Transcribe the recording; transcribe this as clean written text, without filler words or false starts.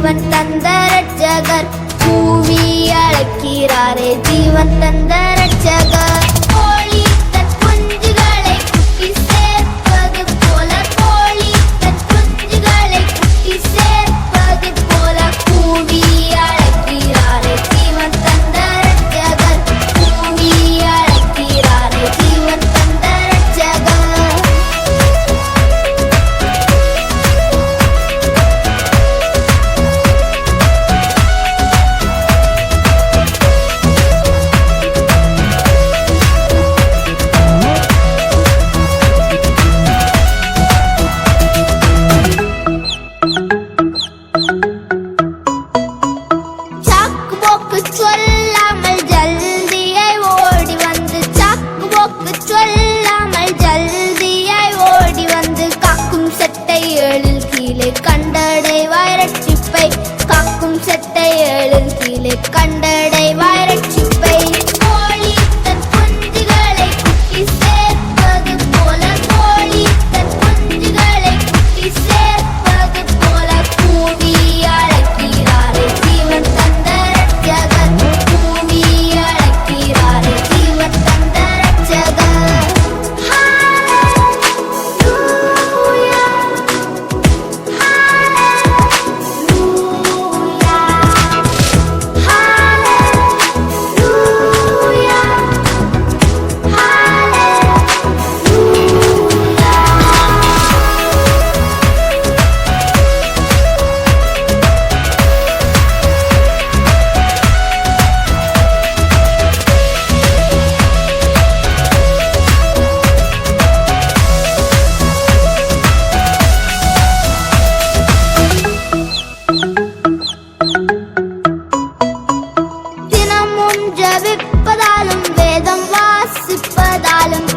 ஜீவன் தந்த ரட்சகர் கூவி அழைக்கிறாரே ஜீவன் தந்த ரட்சகர். கோழி தன் குஞ்சுகளை குட்டி சேர்ப்பது போல கோழி தன் குஞ்சுகளை குட்டி சேர்ப்பது போல கூவி அழைக்கிறாரே ஜீவன் தந்த ரட்சகர் கூவி அழைக்கிறாரே ஜீவன் தந்த ரட்சகர். சொல்லாமல் ஜல்தியாய் ஓடி வந்து சாக்கு போக்கு சொல்லாமல் ஜல்தியாய் ஓடி வந்து காக்கும் செட்டை ஏழில் கீழே கண்டடைவாய் ரட்சிப்பை காக்கும் செட்டை ஏழில் கீழே கண்டடைவாய் ரட்சிப்பை. கோழி தன் குஞ்சுகளை குட்டி சேர்ப்பது போல கோழி தன் குஞ்சுகளை குட்டி சேர்ப்பது போல கூவி அழைக்கிறாரே ஜீவன் தந்த ரட்சகர் கூவி அழைக்கிறாரே ஜீவன் தந்த ரட்சகர். ஹல்லேலூயா ஹல்லேலூயா தினமும் ஜெபிப்பதாலும் வேதம் வாசிப்பதாலும்